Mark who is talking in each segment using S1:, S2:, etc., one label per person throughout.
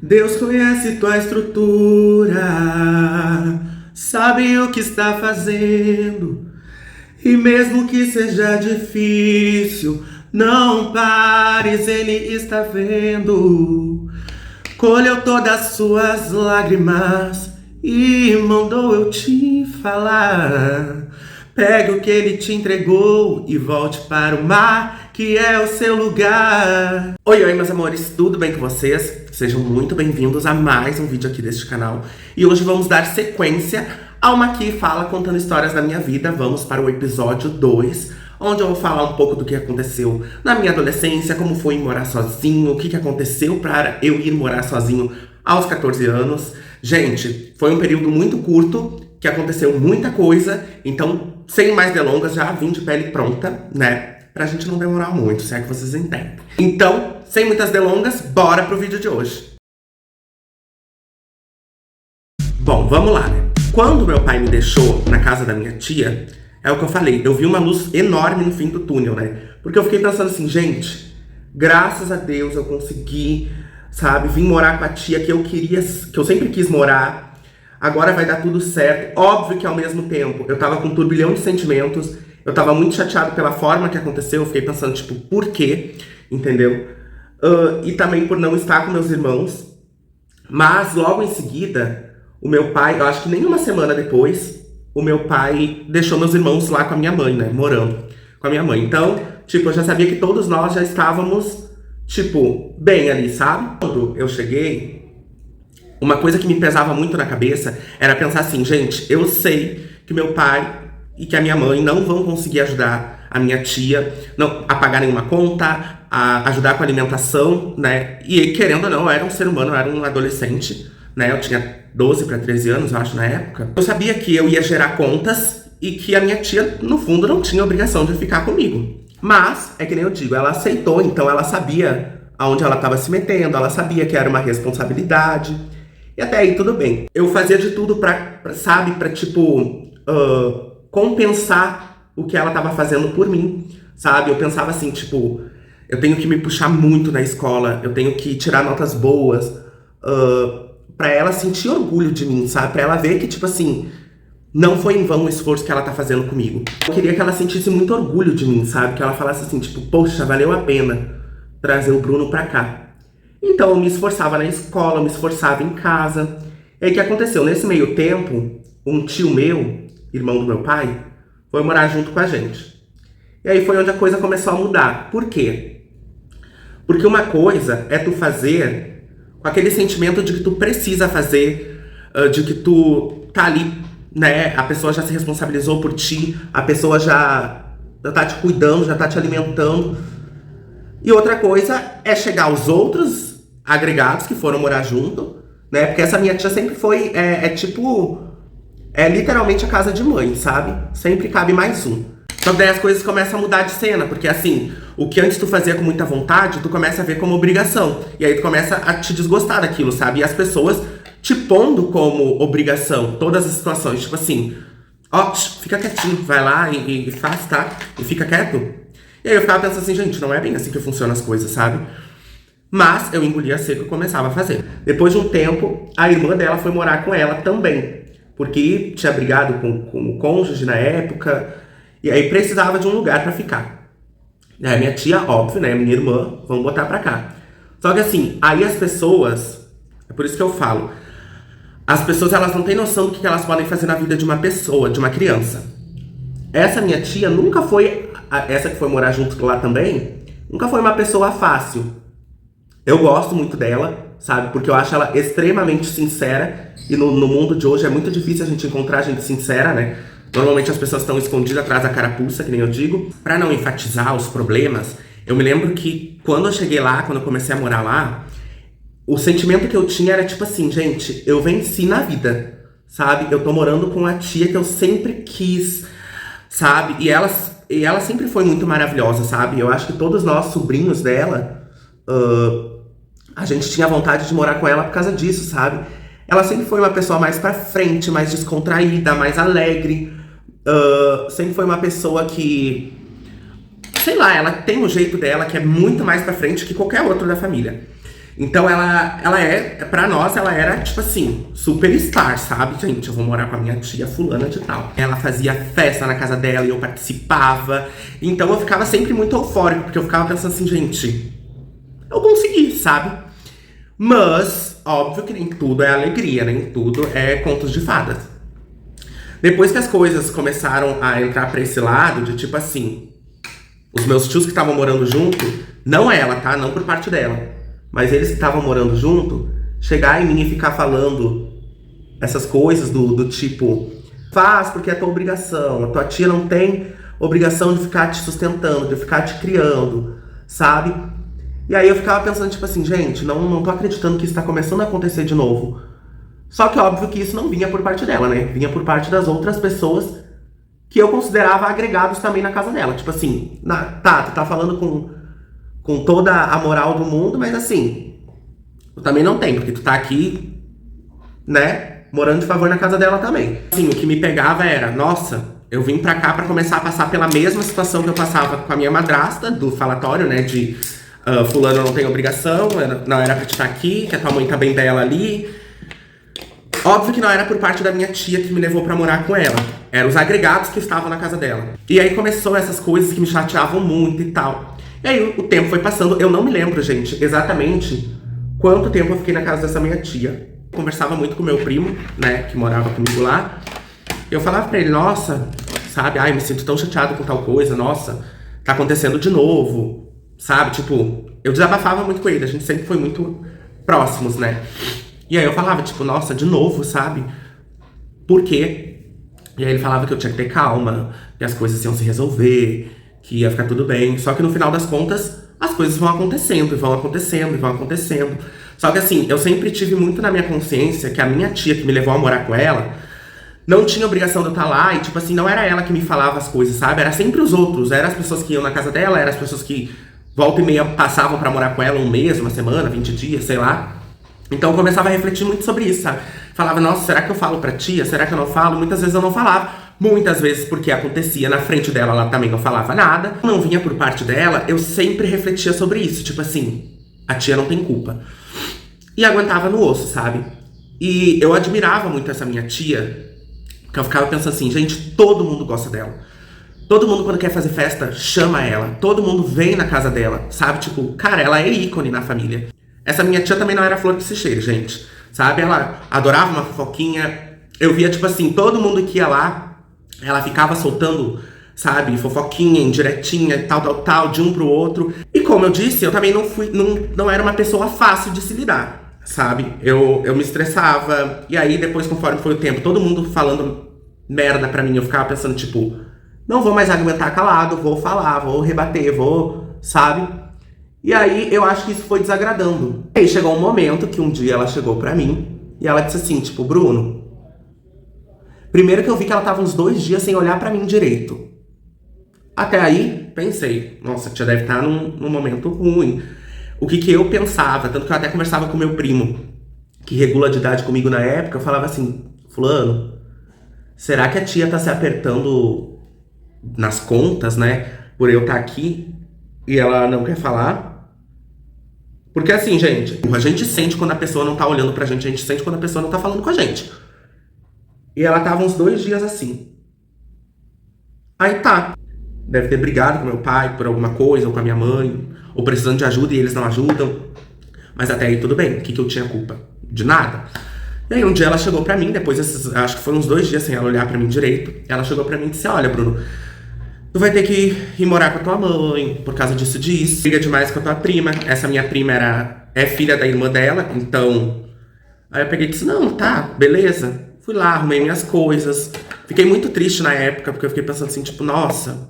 S1: Deus conhece tua estrutura, sabe o que está fazendo. E mesmo que seja difícil, não pares, Ele está vendo. Colheu todas as suas lágrimas e mandou eu te falar. Pegue o que Ele te entregou e volte para o mar, que é o seu lugar. Oi, meus amores, tudo bem com vocês? Sejam muito bem-vindos a mais um vídeo aqui deste canal. E hoje vamos dar sequência a uma Aqui Fala contando histórias da minha vida. Vamos para o episódio 2, onde eu vou falar um pouco do que aconteceu na minha adolescência, como foi morar sozinho, o que aconteceu para eu ir morar sozinho aos 14 anos. Gente, foi um período muito curto, que aconteceu muita coisa, então, sem mais delongas, já vim de pele pronta, né? Pra gente não demorar muito, se é que vocês entendem. Então, sem muitas delongas, bora pro vídeo de hoje. Bom, vamos lá, né? Quando meu pai me deixou na casa da minha tia, é o que eu falei, eu vi uma luz enorme no fim do túnel, né? Porque eu fiquei pensando assim, gente, graças a Deus eu consegui, sabe, vim morar com a tia que eu queria, que eu sempre quis morar. Agora vai dar tudo certo. Óbvio que ao mesmo tempo eu tava com um turbilhão de sentimentos. Eu tava muito chateado pela forma que aconteceu. Eu fiquei pensando, tipo, por quê? Entendeu? E também por não estar com meus irmãos. Mas logo em seguida, o meu pai, eu acho que nem uma semana depois, o meu pai deixou meus irmãos lá com a minha mãe, né? Morando com a minha mãe. Então, tipo, eu já sabia que todos nós já estávamos, tipo, bem ali, sabe? Quando eu cheguei, uma coisa que me pesava muito na cabeça era pensar assim, gente, eu sei que meu pai e que a minha mãe não vão conseguir ajudar a minha tia a pagar nenhuma conta, a ajudar com a alimentação, né? E querendo ou não, eu era um ser humano, eu era um adolescente, né? Eu tinha 12 para 13 anos, eu acho, na época. Eu sabia que eu ia gerar contas e que a minha tia, no fundo, não tinha obrigação de ficar comigo. Mas, é que nem eu digo, ela aceitou, então ela sabia aonde ela estava se metendo, ela sabia que era uma responsabilidade. E até aí tudo bem. Eu fazia de tudo pra tipo, compensar o que ela tava fazendo por mim, sabe? Eu pensava assim, tipo, eu tenho que me puxar muito na escola, eu tenho que tirar notas boas, pra ela sentir orgulho de mim, sabe? Pra ela ver que, tipo assim, não foi em vão o esforço que ela tá fazendo comigo. Eu queria que ela sentisse muito orgulho de mim, sabe? Que ela falasse assim, tipo, poxa, valeu a pena trazer o Bruno pra cá. Então eu me esforçava na escola, eu me esforçava em casa. E aí o que aconteceu? Nesse meio tempo, um tio meu, irmão do meu pai, foi morar junto com a gente. E aí foi onde a coisa começou a mudar. Por quê? Porque uma coisa é tu fazer com aquele sentimento de que tu precisa fazer, de que tu tá ali, né? A pessoa já se responsabilizou por ti, a pessoa já tá te cuidando, já tá te alimentando. E outra coisa é chegar aos outros agregados que foram morar junto, né? Porque essa minha tia sempre foi, literalmente a casa de mãe, sabe? Sempre cabe mais um. Só que daí as coisas começam a mudar de cena, porque assim, o que antes tu fazia com muita vontade, tu começa a ver como obrigação. E aí tu começa a te desgostar daquilo, sabe? E as pessoas te pondo como obrigação, todas as situações, tipo assim, ó, fica quietinho, vai lá e faz, tá? E fica quieto. E aí eu ficava pensando assim, gente, não é bem assim que funcionam as coisas, sabe? Mas eu engolia seco e começava a fazer. Depois de um tempo, a irmã dela foi morar com ela também. Porque tinha brigado com o cônjuge na época. E aí precisava de um lugar pra ficar. E aí minha tia, óbvio, né? Minha irmã, vamos botar pra cá. Só que assim, aí as pessoas... É por isso que eu falo. As pessoas, elas não têm noção do que elas podem fazer na vida de uma pessoa, de uma criança. Essa minha tia nunca foi... Essa que foi morar junto lá também, nunca foi uma pessoa fácil. Eu gosto muito dela, sabe? Porque eu acho ela extremamente sincera. E no mundo de hoje é muito difícil a gente encontrar gente sincera, né? Normalmente as pessoas estão escondidas atrás da carapuça, que nem eu digo. Pra não enfatizar os problemas, eu me lembro que quando eu cheguei lá, quando eu comecei a morar lá, o sentimento que eu tinha era tipo assim, gente, eu venci na vida, sabe? Eu tô morando com a tia que eu sempre quis, sabe? E ela sempre foi muito maravilhosa, sabe? Eu acho que todos nós, sobrinhos dela, a gente tinha vontade de morar com ela por causa disso, sabe? Ela sempre foi uma pessoa mais pra frente, mais descontraída, mais alegre. Sempre foi uma pessoa que, sei lá, ela tem um jeito dela que é muito mais pra frente que qualquer outro da família. Então pra nós, ela era, tipo assim, superstar, sabe? Gente, eu vou morar com a minha tia fulana de tal. Ela fazia festa na casa dela e eu participava. Então eu ficava sempre muito eufórico, porque eu ficava pensando assim, gente, eu consegui, sabe? Mas, óbvio que nem tudo é alegria, nem tudo é contos de fadas. Depois que as coisas começaram a entrar pra esse lado, de tipo assim, os meus tios que estavam morando junto, não ela, tá? Não por parte dela. Mas eles que estavam morando junto, chegar em mim e ficar falando essas coisas do tipo, faz porque é tua obrigação, a tua tia não tem obrigação de ficar te sustentando, de ficar te criando, sabe? E aí eu ficava pensando, tipo assim, gente, não tô acreditando que isso tá começando a acontecer de novo. Só que óbvio que isso não vinha por parte dela, né? Vinha por parte das outras pessoas que eu considerava agregados também na casa dela. Tipo assim, tu tá falando com toda a moral do mundo, mas assim, tu também não tem, porque tu tá aqui, né, morando de favor na casa dela também. Assim, o que me pegava era, nossa, eu vim pra cá pra começar a passar pela mesma situação que eu passava com a minha madrasta, do falatório, né, de fulano não tem obrigação, não era pra te estar aqui, que a tua mãe tá bem bela ali. Óbvio que não era por parte da minha tia que me levou pra morar com ela. Eram os agregados que estavam na casa dela. E aí começou essas coisas que me chateavam muito e tal. E aí o tempo foi passando, eu não me lembro, gente, exatamente quanto tempo eu fiquei na casa dessa minha tia. Conversava muito com meu primo, né, que morava comigo lá. Eu falava pra ele, nossa, sabe, ai, me sinto tão chateado com tal coisa, nossa, tá acontecendo de novo, sabe, tipo, eu desabafava muito com ele, a gente sempre foi muito próximos, né. E aí eu falava, tipo, nossa, de novo, sabe, por quê? E aí ele falava que eu tinha que ter calma, que as coisas iam se resolver, que ia ficar tudo bem. Só que no final das contas, as coisas vão acontecendo, e vão acontecendo, e vão acontecendo. Só que assim, eu sempre tive muito na minha consciência que a minha tia que me levou a morar com ela não tinha obrigação de eu estar lá. E tipo assim, não era ela que me falava as coisas, sabe? Era sempre os outros. Eram as pessoas que iam na casa dela, eram as pessoas que volta e meia passavam pra morar com ela um mês, uma semana, 20 dias, sei lá. Então eu começava a refletir muito sobre isso, sabe? Falava, nossa, será que eu falo pra tia? Será que eu não falo? Muitas vezes eu não falava. Muitas vezes porque acontecia na frente dela, ela também não falava nada. Não vinha por parte dela, eu sempre refletia sobre isso. Tipo assim, a tia não tem culpa. E aguentava no osso, sabe? E eu admirava muito essa minha tia, porque eu ficava pensando assim, gente, todo mundo gosta dela. Todo mundo, quando quer fazer festa, chama ela. Todo mundo vem na casa dela, sabe? Tipo, cara, ela é ícone na família. Essa minha tia também não era flor que se cheire, gente. Sabe? Ela adorava uma fofoquinha. Eu via, tipo assim, todo mundo que ia lá, ela ficava soltando, sabe, fofoquinha, indiretinha, tal, de um pro outro. E como eu disse, eu também não era uma pessoa fácil de se lidar, sabe? Eu me estressava. E aí, depois, conforme foi o tempo, todo mundo falando merda pra mim, eu ficava pensando, tipo, não vou mais aguentar calado, vou falar, vou rebater, sabe? E aí, eu acho que isso foi desagradando. E aí, chegou um momento que um dia ela chegou pra mim e ela disse assim, tipo, Bruno, primeiro que eu vi que ela tava uns 2 dias sem olhar pra mim direito. Até aí, pensei, nossa, a tia deve estar num momento ruim. O que eu pensava, tanto que eu até conversava com meu primo, que regula de idade comigo na época, eu falava assim, fulano, será que a tia tá se apertando nas contas, né, por eu estar aqui e ela não quer falar? Porque assim, gente, a gente sente quando a pessoa não tá olhando pra gente, a gente sente quando a pessoa não tá falando com a gente. E ela tava uns 2 dias assim. Aí tá. Deve ter brigado com meu pai por alguma coisa, ou com a minha mãe, ou precisando de ajuda e eles não ajudam. Mas até aí tudo bem. O que eu tinha culpa? De nada. E aí um dia ela chegou pra mim, depois acho que foram uns 2 dias sem ela olhar pra mim direito. Ela chegou pra mim e disse, olha, Bruno, tu vai ter que ir morar com a tua mãe, por causa disso. Briga demais com a tua prima. Essa minha prima é filha da irmã dela, então... Aí eu peguei e disse, não, tá, beleza. Fui lá, arrumei minhas coisas. Fiquei muito triste na época, porque eu fiquei pensando assim, tipo, nossa,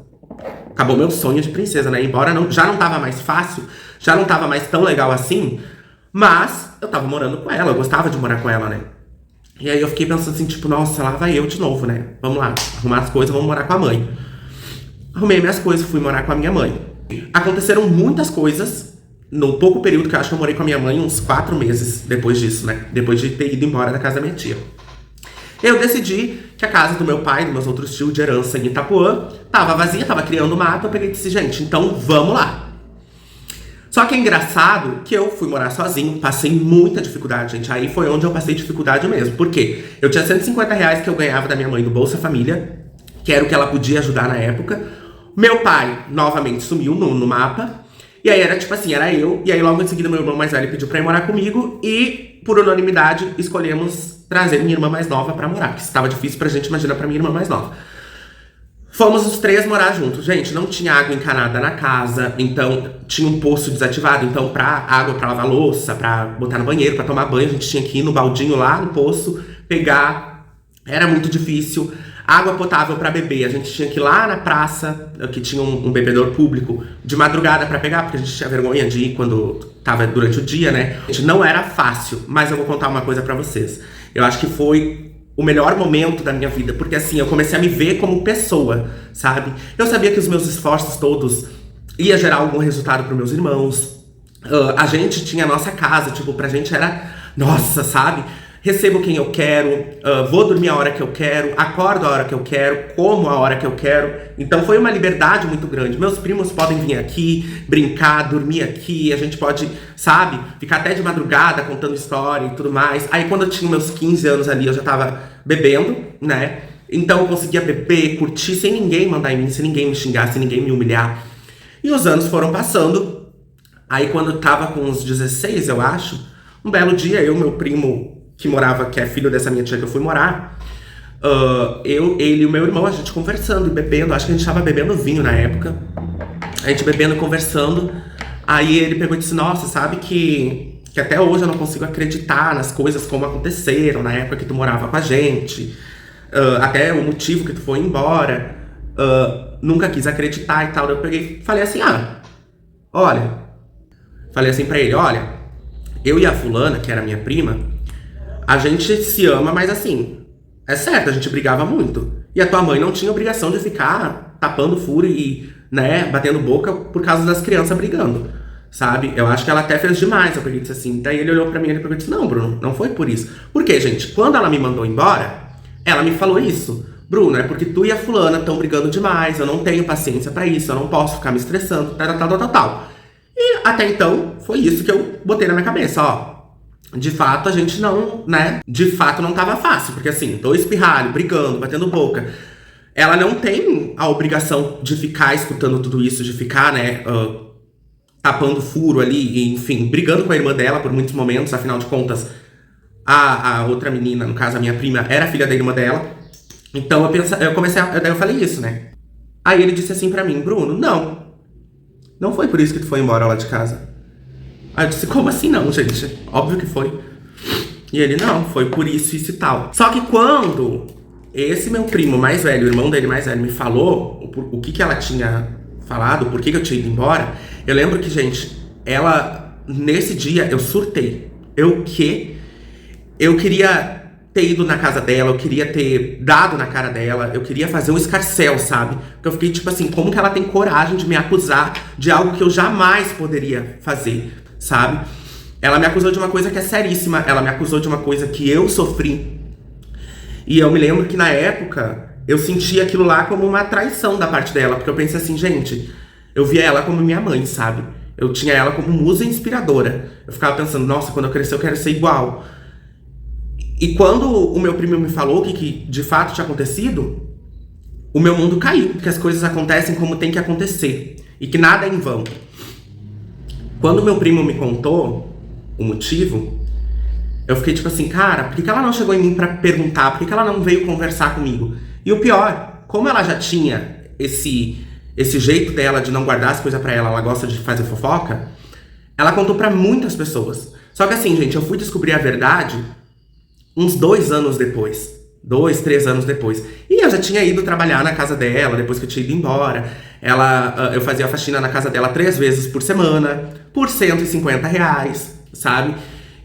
S1: acabou meu sonho de princesa, né? Embora já não tava mais fácil, já não tava mais tão legal assim, mas eu tava morando com ela, eu gostava de morar com ela, né? E aí eu fiquei pensando assim, tipo, nossa, lá vai eu de novo, né? Vamos lá, arrumar as coisas, vamos morar com a mãe. Arrumei minhas coisas, fui morar com a minha mãe. Aconteceram muitas coisas no pouco período que eu acho que eu morei com a minha mãe, uns 4 meses depois disso, né? Depois de ter ido embora da casa da minha tia. Eu decidi que a casa do meu pai, dos meus outros tios de herança em Itapuã, tava vazia, tava criando mato. Eu peguei e disse, gente, então vamos lá. Só que é engraçado que eu fui morar sozinho, passei muita dificuldade, gente. Aí foi onde eu passei dificuldade mesmo. Por quê? Eu tinha R$ 150 que eu ganhava da minha mãe do Bolsa Família, que era o que ela podia ajudar na época. Meu pai, novamente, sumiu no mapa. E aí era tipo assim, era eu. E aí logo em seguida meu irmão mais velho pediu pra ir morar comigo. E, por unanimidade, escolhemos trazer minha irmã mais nova pra morar. Que estava difícil pra gente, imagina pra minha irmã mais nova. Fomos os três morar juntos. Gente, não tinha água encanada na casa, então tinha um poço desativado. Então, água pra lavar louça, pra botar no banheiro, pra tomar banho, a gente tinha que ir no baldinho lá no poço, pegar. Era muito difícil. Água potável pra beber, a gente tinha que ir lá na praça, que tinha um bebedor público, de madrugada pra pegar, porque a gente tinha vergonha de ir quando tava durante o dia, né? Não era fácil, mas eu vou contar uma coisa pra vocês. Eu acho que foi o melhor momento da minha vida, porque assim, eu comecei a me ver como pessoa, sabe? Eu sabia que os meus esforços todos ia gerar algum resultado pros meus irmãos. A gente tinha a nossa casa, tipo, pra gente era nossa, sabe? Recebo quem eu quero, vou dormir a hora que eu quero, acordo a hora que eu quero, como a hora que eu quero. Então foi uma liberdade muito grande. Meus primos podem vir aqui, brincar, dormir aqui, a gente pode, sabe, ficar até de madrugada contando história e tudo mais. Aí quando eu tinha meus 15 anos ali, eu já tava bebendo, né? Então eu conseguia beber, curtir, sem ninguém mandar em mim, sem ninguém me xingar, sem ninguém me humilhar. E os anos foram passando. Aí quando eu tava com uns 16, eu acho, um belo dia, eu e meu primo, que é filho dessa minha tia que eu fui morar, ele e o meu irmão, a gente conversando e bebendo, acho que a gente tava bebendo vinho na época, a gente bebendo e conversando, aí ele pegou e disse, nossa, sabe que até hoje eu não consigo acreditar nas coisas como aconteceram na época que tu morava com a gente, até o motivo que tu foi embora, nunca quis acreditar e tal. Eu peguei e falei assim, falei assim pra ele, olha, eu e a fulana, que era minha prima, a gente se ama, mas assim, é certo, a gente brigava muito. E a tua mãe não tinha obrigação de ficar tapando furo e, né, batendo boca por causa das crianças brigando, sabe? Eu acho que ela até fez demais, eu peguei e disse assim. Daí ele olhou pra mim e ele disse, não, Bruno, não foi por isso. Por quê, gente? Quando ela me mandou embora, ela me falou isso. Bruno, é porque tu e a fulana estão brigando demais, eu não tenho paciência pra isso, eu não posso ficar me estressando, tal. E até então, foi isso que eu botei na minha cabeça, ó. De fato, a gente não, né? De fato, não tava fácil. Porque assim, dois pirralhos, brigando, batendo boca. Ela não tem a obrigação de ficar escutando tudo isso, de ficar, né, tapando furo ali, e, enfim, brigando com a irmã dela por muitos momentos. Afinal de contas, a outra menina, no caso a minha prima, era filha da irmã dela. Então daí eu falei isso, né? Aí ele disse assim pra mim, Bruno, não foi por isso que tu foi embora lá de casa. Aí eu disse, como assim não, gente? Óbvio que foi. E ele, não, foi por isso e tal. Só que quando esse meu primo mais velho, o irmão dele mais velho, me falou o que ela tinha falado, por que eu tinha ido embora, eu lembro que, gente, nesse dia, eu surtei. Eu queria ter ido na casa dela, eu queria ter dado na cara dela, eu queria fazer um escarcéu, sabe? Porque eu fiquei tipo assim, como que ela tem coragem de me acusar de algo que eu jamais poderia fazer, sabe? Ela me acusou de uma coisa que é seríssima, ela me acusou de uma coisa que eu sofri. E eu me lembro que na época, eu senti aquilo lá como uma traição da parte dela, porque eu pensei assim, gente, eu via ela como minha mãe, sabe? Eu tinha ela como musa inspiradora. Eu ficava pensando, nossa, quando eu crescer eu quero ser igual. E quando o meu primo me falou o que de fato tinha acontecido, o meu mundo caiu, que as coisas acontecem como tem que acontecer, e que nada é em vão. Quando meu primo me contou o motivo, eu fiquei tipo assim, cara, por que ela não chegou em mim pra perguntar? Por que ela não veio conversar comigo? E o pior, como ela já tinha esse jeito dela de não guardar as coisas pra ela gosta de fazer fofoca, ela contou pra muitas pessoas. Só que assim, gente, eu fui descobrir a verdade uns 2 anos depois. 2, 3 anos depois. E eu já tinha ido trabalhar na casa dela, depois que eu tinha ido embora. Eu fazia faxina na casa dela 3 vezes por semana, por R$ 150, sabe?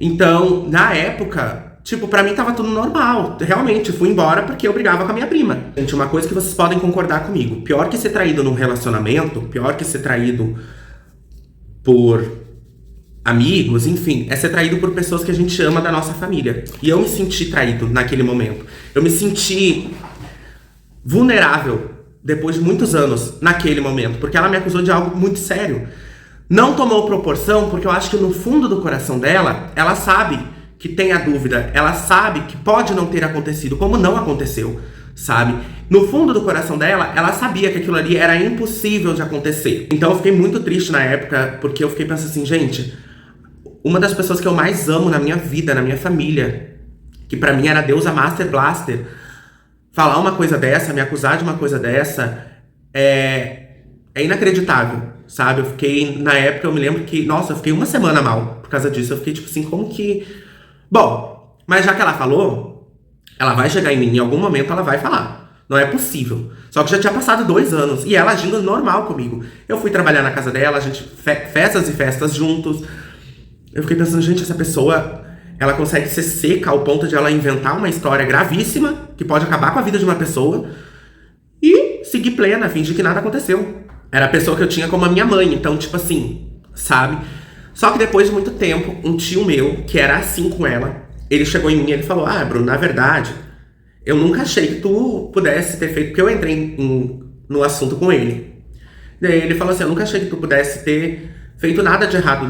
S1: Então, na época, tipo, pra mim tava tudo normal. Realmente, fui embora porque eu brigava com a minha prima. Gente, uma coisa que vocês podem concordar comigo. Pior que ser traído num relacionamento, pior que ser traído por amigos, enfim, é ser traído por pessoas que a gente ama da nossa família. E eu me senti traído naquele momento. Eu me senti vulnerável depois de muitos anos naquele momento, porque ela me acusou de algo muito sério. Não tomou proporção porque eu acho que no fundo do coração dela, ela sabe que tem a dúvida, ela sabe que pode não ter acontecido, como não aconteceu, sabe? No fundo do coração dela, ela sabia que aquilo ali era impossível de acontecer. Então eu fiquei muito triste na época, porque eu fiquei pensando assim, gente, uma das pessoas que eu mais amo na minha vida, na minha família, que pra mim era a deusa Master Blaster, falar uma coisa dessa, me acusar de uma coisa dessa, é inacreditável, sabe? Eu fiquei, na época, eu me lembro que, nossa, eu fiquei uma semana mal por causa disso. Eu fiquei tipo assim, como que... Bom, mas já que ela falou, ela vai chegar em mim, em algum momento ela vai falar. Não é possível. Só que já tinha passado 2 anos, e ela agindo normal comigo. Eu fui trabalhar na casa dela, a gente, festas e festas juntos. Eu fiquei pensando, gente, essa pessoa, ela consegue ser seca ao ponto de ela inventar uma história gravíssima, que pode acabar com a vida de uma pessoa, e seguir plena, fingir que nada aconteceu. Era a pessoa que eu tinha como a minha mãe, então, tipo assim, sabe? Só que depois de muito tempo, um tio meu, que era assim com ela, ele chegou em mim e ele falou, Bruno, na verdade, eu nunca achei que tu pudesse ter feito, porque eu entrei no assunto com ele. Daí ele falou assim, eu nunca achei que tu pudesse ter feito nada de errado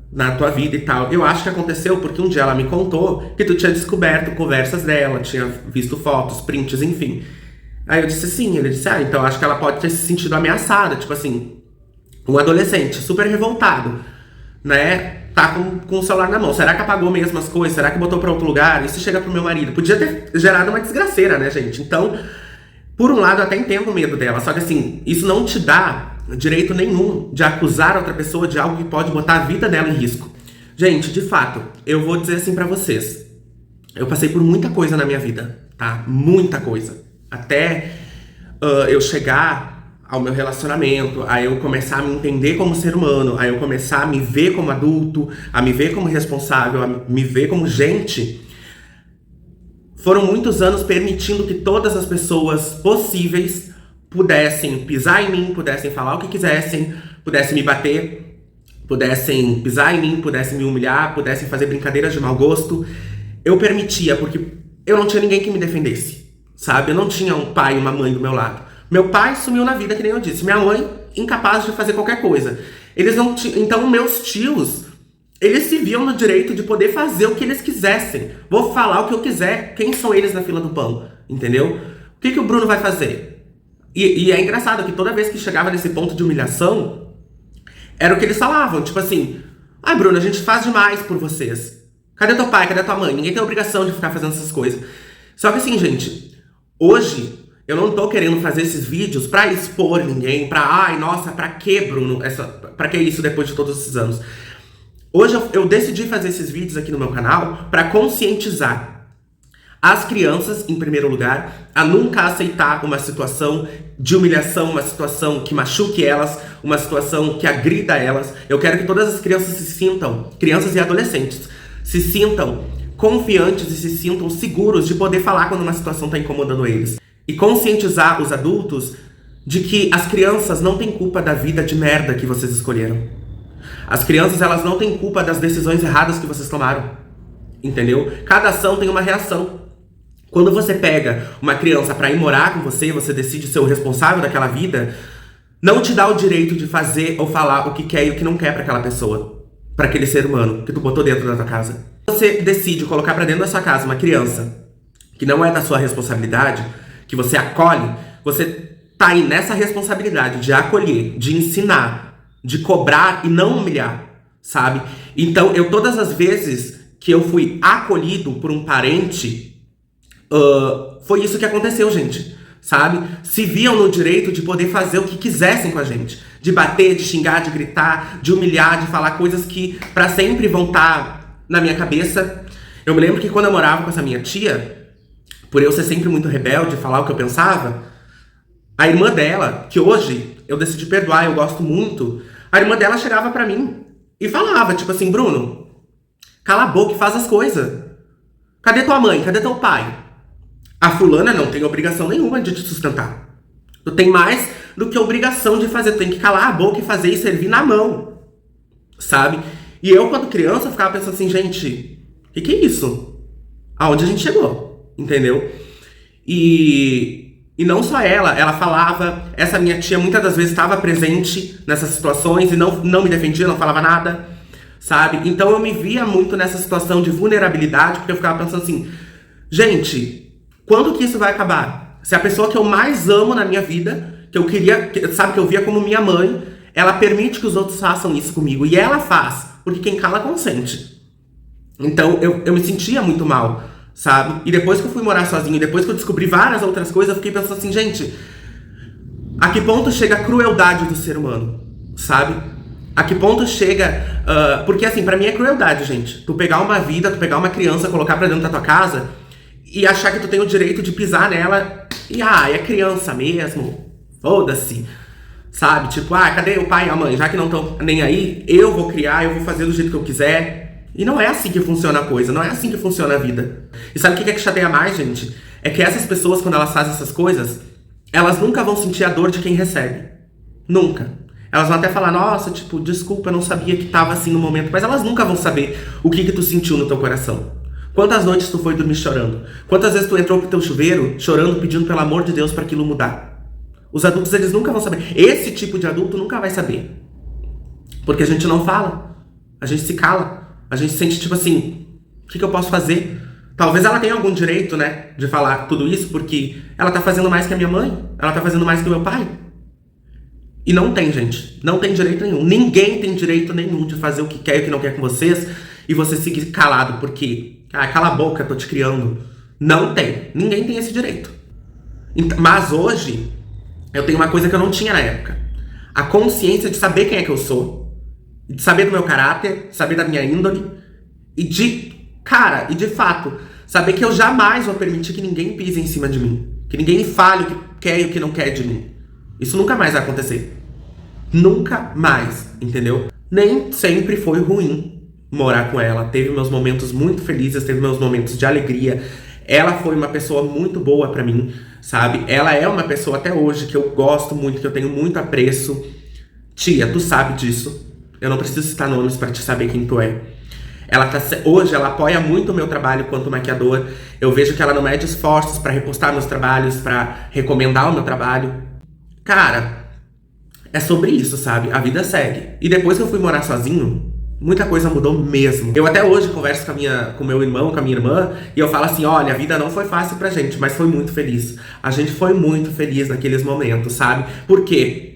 S1: na tua vida e tal. Eu acho que aconteceu porque um dia ela me contou que tu tinha descoberto conversas dela, tinha visto fotos, prints, enfim. Aí eu disse sim, ele disse, então acho que ela pode ter se sentido ameaçada, tipo assim, um adolescente super revoltado, né, tá com o celular na mão, será que apagou mesmo as coisas, será que botou pra outro lugar, e se chega pro meu marido, podia ter gerado uma desgraceira, né, gente, então, por um lado eu até entendo o medo dela, só que assim, isso não te dá direito nenhum de acusar outra pessoa de algo que pode botar a vida dela em risco. Gente, de fato, eu vou dizer assim pra vocês, eu passei por muita coisa na minha vida, tá, muita coisa. Até eu chegar ao meu relacionamento, a eu começar a me entender como ser humano, a eu começar a me ver como adulto, a me ver como responsável, a me ver como gente, foram muitos anos permitindo que todas as pessoas possíveis pudessem pisar em mim, pudessem falar o que quisessem, pudessem me bater, pudessem pisar em mim, pudessem me humilhar, pudessem fazer brincadeiras de mau gosto. Eu permitia, porque eu não tinha ninguém que me defendesse. Sabe? Eu não tinha um pai e uma mãe do meu lado. Meu pai sumiu na vida, que nem eu disse. Minha mãe, incapaz de fazer qualquer coisa. Eles não tinham... Então, meus tios, eles se viam no direito de poder fazer o que eles quisessem. Vou falar o que eu quiser. Quem são eles na fila do pão? Entendeu? O que o Bruno vai fazer? E é engraçado que toda vez que chegava nesse ponto de humilhação, era o que eles falavam. Tipo assim, Bruno, a gente faz demais por vocês. Cadê teu pai? Cadê tua mãe? Ninguém tem obrigação de ficar fazendo essas coisas. Só que assim, gente... Hoje, eu não tô querendo fazer esses vídeos pra expor ninguém, nossa, pra que, Bruno? Pra que isso depois de todos esses anos? Hoje eu decidi fazer esses vídeos aqui no meu canal pra conscientizar as crianças, em primeiro lugar, a nunca aceitar uma situação de humilhação, uma situação que machuque elas, uma situação que agrida elas. Eu quero que todas as crianças se sintam, crianças e adolescentes, se sintam confiantes e se sintam seguros de poder falar quando uma situação está incomodando eles. E conscientizar os adultos de que as crianças não têm culpa da vida de merda que vocês escolheram. As crianças, elas não têm culpa das decisões erradas que vocês tomaram. Entendeu? Cada ação tem uma reação. Quando você pega uma criança pra ir morar com você, você decide ser o responsável daquela vida, não te dá o direito de fazer ou falar o que quer e o que não quer pra aquela pessoa, pra aquele ser humano que tu botou dentro da tua casa. Você decide colocar pra dentro da sua casa uma criança que não é da sua responsabilidade, que você acolhe, você tá aí nessa responsabilidade de acolher, de ensinar, de cobrar e não humilhar, sabe? Então, todas as vezes que eu fui acolhido por um parente, foi isso que aconteceu, gente, sabe? Se viam no direito de poder fazer o que quisessem com a gente, de bater, de xingar, de gritar, de humilhar, de falar coisas que pra sempre vão estar na minha cabeça. Eu me lembro que quando eu morava com essa minha tia, por eu ser sempre muito rebelde, falar o que eu pensava, a irmã dela, que hoje eu decidi perdoar, eu gosto muito, a irmã dela chegava pra mim e falava, tipo assim, Bruno, cala a boca e faz as coisas. Cadê tua mãe? Cadê teu pai? A fulana não tem obrigação nenhuma de te sustentar. Tu tem mais do que obrigação de fazer, tu tem que calar a boca e fazer e servir na mão, sabe? E eu, quando criança, ficava pensando assim, gente, o que é isso? Aonde a gente chegou? Entendeu? E E não só ela falava, essa minha tia muitas das vezes estava presente nessas situações e não me defendia, não falava nada, sabe? Então eu me via muito nessa situação de vulnerabilidade, porque eu ficava pensando assim, gente, quando que isso vai acabar? Se a pessoa que eu mais amo na minha vida, que eu queria, sabe, que eu via como minha mãe, ela permite que os outros façam isso comigo, e ela faz, porque quem cala consente. Então eu me sentia muito mal, sabe? E depois que eu fui morar sozinho, depois que eu descobri várias outras coisas, eu fiquei pensando assim, gente, a que ponto chega a crueldade do ser humano, sabe? A que ponto chega... porque assim, pra mim é crueldade, gente. Tu pegar uma vida, tu pegar uma criança, colocar pra dentro da tua casa e achar que tu tem o direito de pisar nela e, é criança mesmo, foda-se, sabe? Tipo, cadê o pai e a mãe? Já que não estão nem aí, eu vou criar, eu vou fazer do jeito que eu quiser. E não é assim que funciona a coisa, não é assim que funciona a vida. E sabe o que chateia mais, gente? É que essas pessoas, quando elas fazem essas coisas, elas nunca vão sentir a dor de quem recebe. Nunca. Elas vão até falar, nossa, tipo, desculpa, eu não sabia que tava assim no momento. Mas elas nunca vão saber o que tu sentiu no teu coração. Quantas noites tu foi dormir chorando? Quantas vezes tu entrou pro teu chuveiro chorando, pedindo pelo amor de Deus pra aquilo mudar? Os adultos, eles nunca vão saber. Esse tipo de adulto nunca vai saber. Porque a gente não fala. A gente se cala. A gente sente tipo assim, o que eu posso fazer? Talvez ela tenha algum direito, né, de falar tudo isso, porque ela tá fazendo mais que a minha mãe, ela tá fazendo mais que o meu pai. E não tem, gente, não tem direito nenhum. Ninguém tem direito nenhum de fazer o que quer e o que não quer com vocês e você seguir calado, porque, cala a boca, tô te criando. Não tem, ninguém tem esse direito. Mas hoje, eu tenho uma coisa que eu não tinha na época. A consciência de saber quem é que eu sou, de saber do meu caráter, saber da minha índole e de fato, saber que eu jamais vou permitir que ninguém pise em cima de mim, que ninguém fale o que quer e o que não quer de mim. Isso nunca mais vai acontecer. Nunca mais, entendeu? Nem sempre foi ruim morar com ela. Teve meus momentos muito felizes, teve meus momentos de alegria. Ela foi uma pessoa muito boa pra mim, sabe? Ela é uma pessoa até hoje que eu gosto muito, que eu tenho muito apreço. Tia, tu sabe disso. Eu não preciso citar nomes pra te saber quem tu é. Hoje ela apoia muito o meu trabalho quanto maquiador. Eu vejo que ela não mede esforços pra repostar meus trabalhos, pra recomendar o meu trabalho. Cara, é sobre isso, sabe? A vida segue. E depois que eu fui morar sozinho, muita coisa mudou mesmo. Eu até hoje converso com meu irmão, com a minha irmã, e eu falo assim, olha, a vida não foi fácil pra gente, mas foi muito feliz. A gente foi muito feliz naqueles momentos, sabe? Por quê?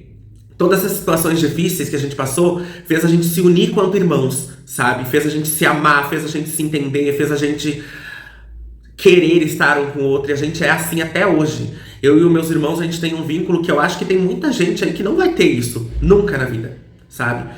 S1: Todas essas situações difíceis que a gente passou fez a gente se unir quanto irmãos, sabe? Fez a gente se amar, fez a gente se entender, fez a gente querer estar um com o outro. E a gente é assim até hoje. Eu e os meus irmãos, a gente tem um vínculo que eu acho que tem muita gente aí que não vai ter isso. Nunca na vida, sabe?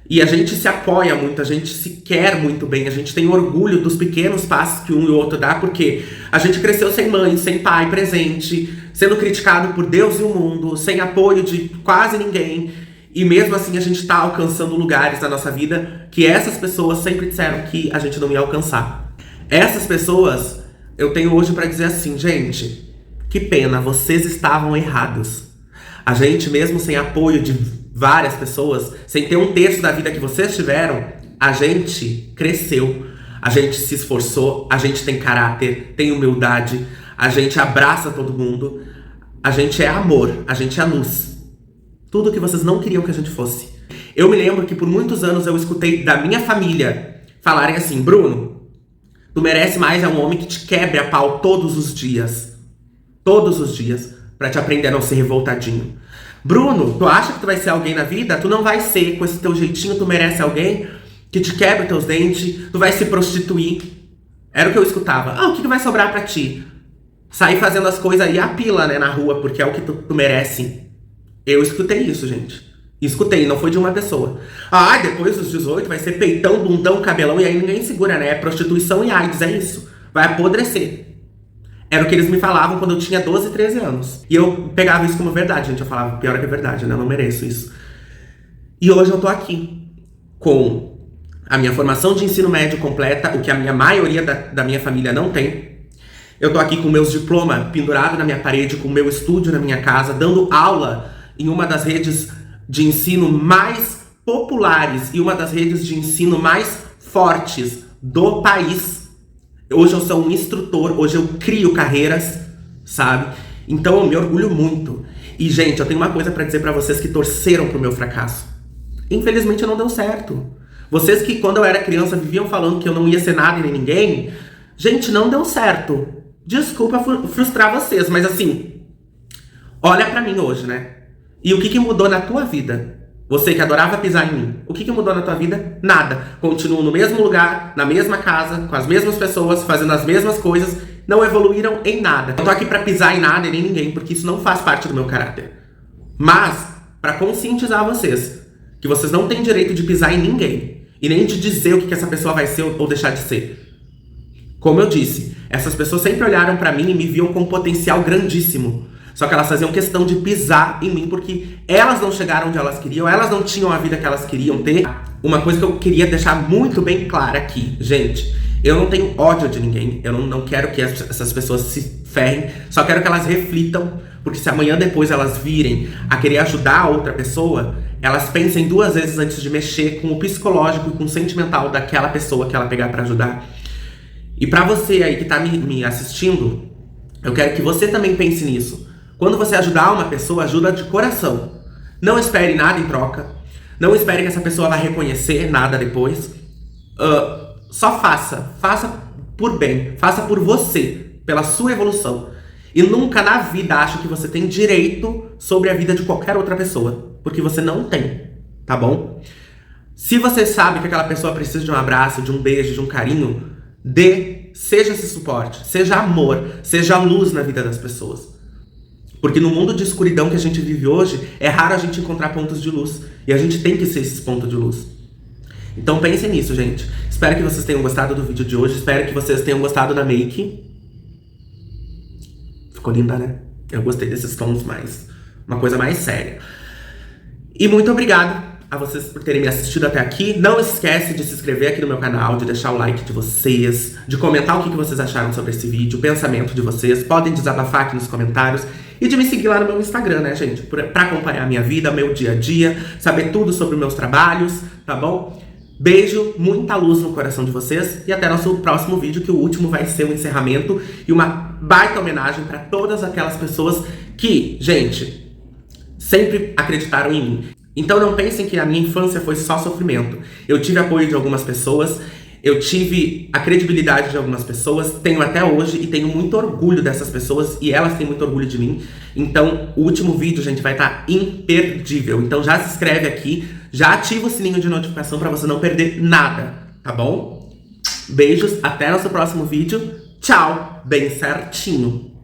S1: E a gente se apoia muito, a gente se quer muito bem, a gente tem orgulho dos pequenos passos que um e o outro dá, porque a gente cresceu sem mãe, sem pai presente, sendo criticado por Deus e o mundo, sem apoio de quase ninguém. E mesmo assim a gente tá alcançando lugares na nossa vida que essas pessoas sempre disseram que a gente não ia alcançar. Essas pessoas, eu tenho hoje pra dizer assim, gente, que pena, vocês estavam errados. A gente, mesmo sem apoio de várias pessoas, sem ter um terço da vida que vocês tiveram, a gente cresceu, a gente se esforçou, a gente tem caráter, tem humildade, a gente abraça todo mundo, a gente é amor, a gente é luz. Tudo que vocês não queriam que a gente fosse. Eu me lembro que por muitos anos eu escutei da minha família falarem assim, Bruno, tu merece mais um homem que te quebre a pau todos os dias, pra te aprender a não ser revoltadinho. Bruno, tu acha que tu vai ser alguém na vida? Tu não vai ser, com esse teu jeitinho, tu merece alguém que te quebre teus dentes, tu vai se prostituir. Era o que eu escutava. O que vai sobrar pra ti? Sair fazendo as coisas aí a pila, né, na rua, porque é o que tu merece. Eu escutei isso, gente. Escutei, não foi de uma pessoa. Depois dos 18 vai ser peitão, bundão, cabelão, e aí ninguém segura, né? É prostituição e AIDS, é isso. Vai apodrecer. Era o que eles me falavam quando eu tinha 12, 13 anos. E eu pegava isso como verdade, gente. Eu falava, pior é que é verdade, né? Eu não mereço isso. E hoje eu tô aqui com a minha formação de ensino médio completa, o que a minha maioria da minha família não tem. Eu tô aqui com meus diplomas pendurados na minha parede, com o meu estúdio na minha casa, dando aula em uma das redes de ensino mais populares e uma das redes de ensino mais fortes do país. Hoje eu sou um instrutor, hoje eu crio carreiras, sabe? Então eu me orgulho muito. E, gente, eu tenho uma coisa pra dizer pra vocês que torceram pro meu fracasso. Infelizmente não deu certo. Vocês que, quando eu era criança, viviam falando que eu não ia ser nada e nem ninguém, gente, não deu certo. Desculpa frustrar vocês, mas assim, olha pra mim hoje, né? E o que mudou na tua vida? Você que adorava pisar em mim, o que mudou na tua vida? Nada. Continuo no mesmo lugar, na mesma casa, com as mesmas pessoas, fazendo as mesmas coisas, não evoluíram em nada. Eu tô aqui pra pisar em nada e nem ninguém, porque isso não faz parte do meu caráter. Mas, pra conscientizar vocês, que vocês não têm direito de pisar em ninguém, e nem de dizer o que essa pessoa vai ser ou deixar de ser. Como eu disse, essas pessoas sempre olharam pra mim e me viam com um potencial grandíssimo. Só que elas faziam questão de pisar em mim porque elas não chegaram onde elas queriam, elas não tinham a vida que elas queriam ter. Uma coisa que eu queria deixar muito bem clara aqui, gente, eu não tenho ódio de ninguém, eu não quero que essas pessoas se ferrem, só quero que elas reflitam, porque se amanhã depois elas virem a querer ajudar a outra pessoa, elas pensem 2 vezes antes de mexer com o psicológico e com o sentimental daquela pessoa que ela pegar pra ajudar. E pra você aí que tá me assistindo, eu quero que você também pense nisso. Quando você ajudar uma pessoa, ajuda de coração. Não espere nada em troca. Não espere que essa pessoa vai reconhecer nada depois. Só faça. Faça por bem. Faça por você. Pela sua evolução. E nunca na vida ache que você tem direito sobre a vida de qualquer outra pessoa. Porque você não tem. Tá bom? Se você sabe que aquela pessoa precisa de um abraço, de um beijo, de um carinho, dê. Seja esse suporte. Seja amor. Seja luz na vida das pessoas. Porque no mundo de escuridão que a gente vive hoje, é raro a gente encontrar pontos de luz. E a gente tem que ser esses pontos de luz. Então pensem nisso, gente. Espero que vocês tenham gostado do vídeo de hoje. Espero que vocês tenham gostado da make. Ficou linda, né? Eu gostei desses tons mais... uma coisa mais séria. E muito obrigado a vocês por terem me assistido até aqui. Não esquece de se inscrever aqui no meu canal, de deixar o like de vocês, de comentar o que vocês acharam sobre esse vídeo, o pensamento de vocês. Podem desabafar aqui nos comentários. E de me seguir lá no meu Instagram, né, gente? Pra acompanhar a minha vida, meu dia a dia, saber tudo sobre os meus trabalhos, tá bom? Beijo, muita luz no coração de vocês. E até nosso próximo vídeo, que o último vai ser um encerramento e uma baita homenagem pra todas aquelas pessoas que, gente, sempre acreditaram em mim. Então não pensem que a minha infância foi só sofrimento. Eu tive apoio de algumas pessoas, eu tive a credibilidade de algumas pessoas, tenho até hoje e tenho muito orgulho dessas pessoas e elas têm muito orgulho de mim. Então o último vídeo, gente, vai estar imperdível. Então já se inscreve aqui, já ativa o sininho de notificação pra você não perder nada, tá bom? Beijos, até nosso próximo vídeo. Tchau, bem certinho.